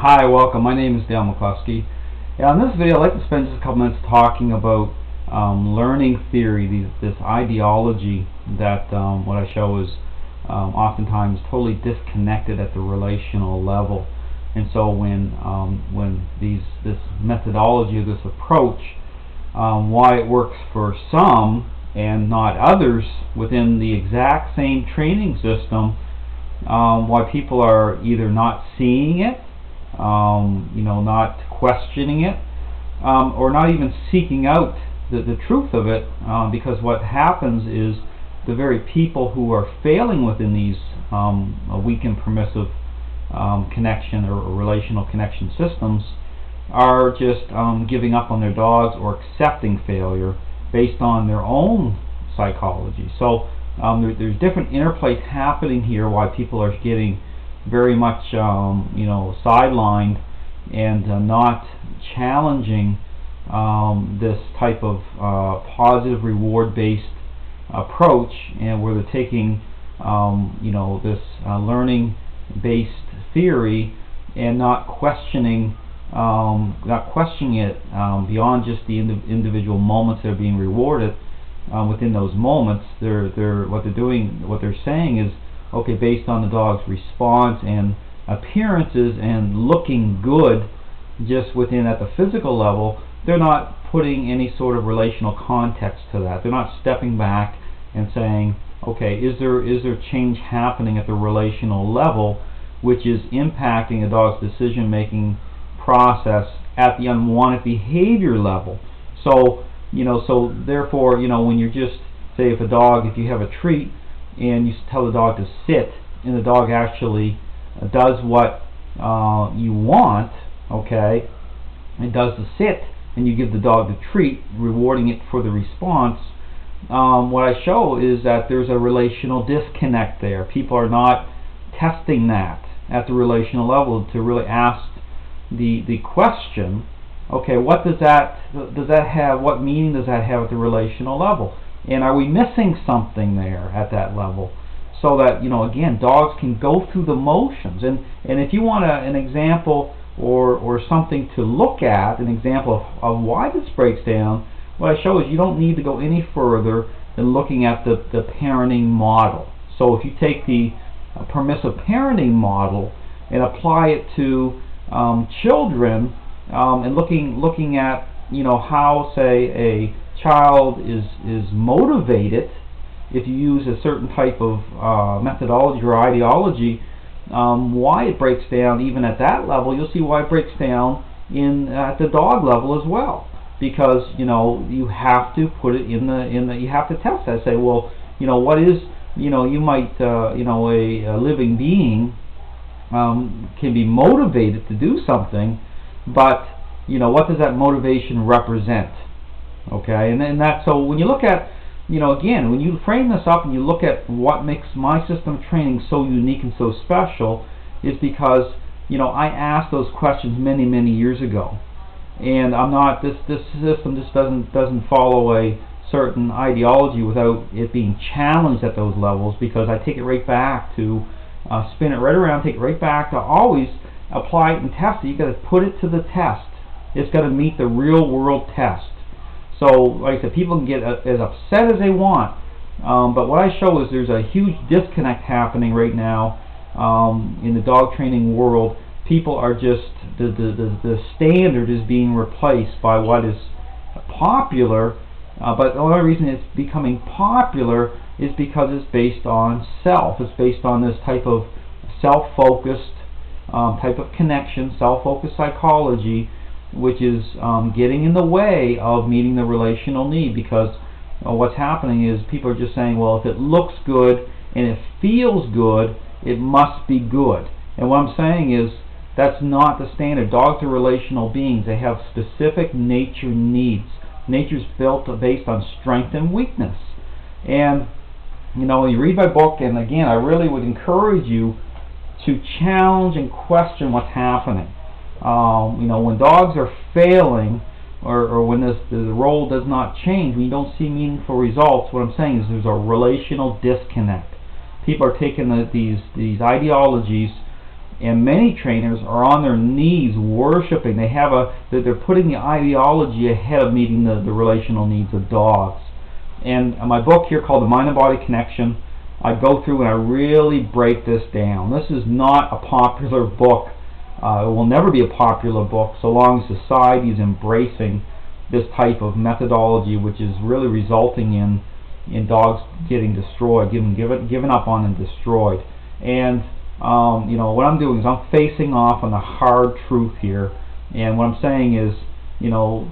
Hi, welcome. My name is Dale McCluskey. In this video, I'd like to spend just a couple minutes talking about learning theory, this ideology that what I show is oftentimes totally disconnected at the relational level. And so when this methodology or this approach, why it works for some and not others within the exact same training system, why people are either not seeing it, not questioning it, or not even seeking out the truth of it, because what happens is the very people who are failing within these weak and permissive connection or relational connection systems are just giving up on their dogs or accepting failure based on their own psychology. So there's different interplays happening here why people are getting very much sidelined and not challenging this type of positive reward based approach, and where they're taking this learning based theory and not questioning it beyond just the individual moments that are being rewarded. Within those moments, what they're saying is, okay, based on the dog's response and appearances and looking good just within at the physical level, they're not putting any sort of relational context to that. They're not stepping back and saying, okay, is there change happening at the relational level which is impacting a dog's decision-making process at the unwanted behavior level. So therefore, when you're just, say, if you have a treat and you tell the dog to sit, and the dog actually does what you want, okay, it does the sit, and you give the dog the treat, rewarding it for the response, what I show is that there's a relational disconnect there. People are not testing that at the relational level to really ask the question, okay, what does that have, what meaning does that have at the relational level? And are we missing something there at that level? So that, again, dogs can go through the motions. And if you want an example or something to look at, an example of why this breaks down, what I show is you don't need to go any further than looking at the parenting model. So if you take the permissive parenting model and apply it to children, and looking at how, say, a child is motivated, if you use a certain type of methodology or ideology, why it breaks down even at that level, you'll see why it breaks down at the dog level as well. Because you have to put it in the you have to test that. Say, well, what is, you might a living being can be motivated to do something, but what does that motivation represent? Okay, and that's, so when you look at, again, when you frame this up and you look at what makes my system of training so unique and so special, is because I asked those questions many years ago, and I'm not, this system just doesn't follow a certain ideology without it being challenged at those levels, because I take it right back to spin it right around, take it right back to always apply it and test it. You got to put it to the test. It's got to meet the real world test. So, like I said, people can get as upset as they want, but what I show is there's a huge disconnect happening right now in the dog training world. People are just, the standard is being replaced by what is popular, but the only reason it's becoming popular is because it's based on self. It's based on this type of self-focused type of connection, self-focused psychology, which is getting in the way of meeting the relational need. Because what's happening is people are just saying, well, if it looks good and it feels good, it must be good. And what I'm saying is that's not the standard. Dogs are relational beings. They have specific nature needs. Nature's based on strength and weakness. And when you read my book, and again, I really would encourage you to challenge and question what's happening. When dogs are failing, or when the role does not change, when you don't see meaningful results, what I'm saying is there's a relational disconnect. People are taking these ideologies And many trainers are on their knees worshiping. They're putting the ideology ahead of meeting the relational needs of dogs. And my book here called The Mind and Body Connection, I go through and I really break this down. This is not a popular book. It will never be a popular book so long as society is embracing this type of methodology, which is really resulting in dogs getting destroyed, given up on and destroyed. And what I'm doing is I'm facing off on the hard truth here. And what I'm saying is,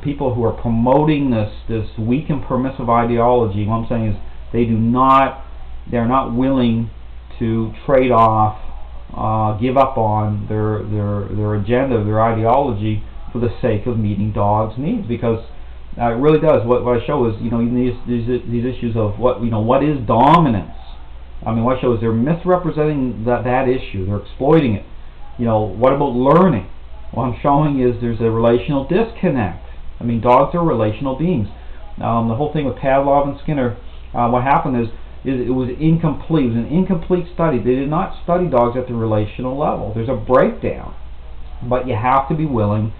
people who are promoting this weak and permissive ideology, what I'm saying is they're not willing to trade off, give up on their agenda, their ideology, for the sake of meeting dogs' needs, because it really does. What I show is, these issues of what is dominance. I mean, what I show is they're misrepresenting that issue. They're exploiting it. What about learning? What I'm showing is there's a relational disconnect. I mean, dogs are relational beings. The whole thing with Pavlov and Skinner, what happened is it was incomplete. It was an incomplete study. They did not study dogs at the relational level. There's a breakdown, but you have to be willing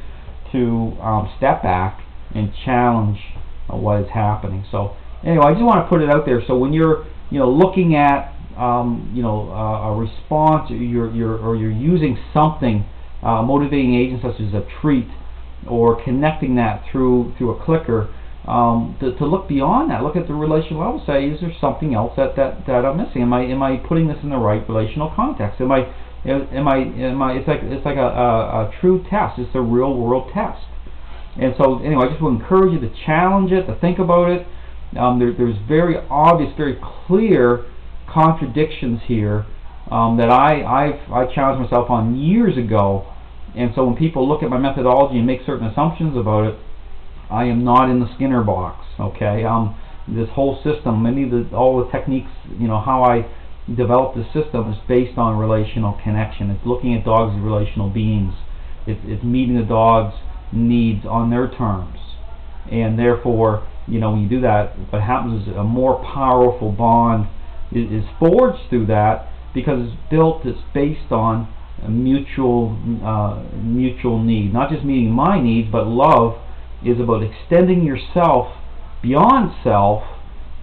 to step back and challenge what is happening. So anyway, I just want to put it out there. So when you're looking at a response, or you're using something, motivating agent such as a treat, or connecting that through a clicker, to look beyond that, look at the relational level, say, is there something else that I'm missing? Am I putting this in the right relational context? It's like a true test. It's a real world test. And so anyway, I just will encourage you to challenge it, to think about it. There's very obvious, very clear contradictions here that I challenged myself on years ago. And so when people look at my methodology and make certain assumptions about it, I am not in the Skinner box. Okay, this whole system, all the techniques, how I developed the system is based on relational connection. It's looking at dogs as relational beings. It's meeting the dog's needs on their terms, and therefore, when you do that, what happens is a more powerful bond is forged through that, because it's based on a mutual need, not just meeting my needs, but love is about extending yourself beyond self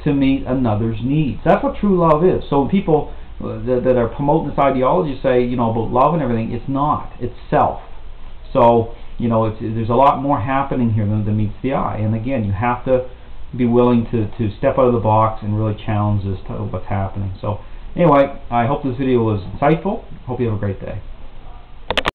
to meet another's needs. That's what true love is. So when people that are promoting this ideology say, about love and everything, it's not. It's self. So, there's a lot more happening here than meets the eye. And again, you have to be willing to step out of the box and really challenge this to what's happening. So anyway, I hope this video was insightful. Hope you have a great day.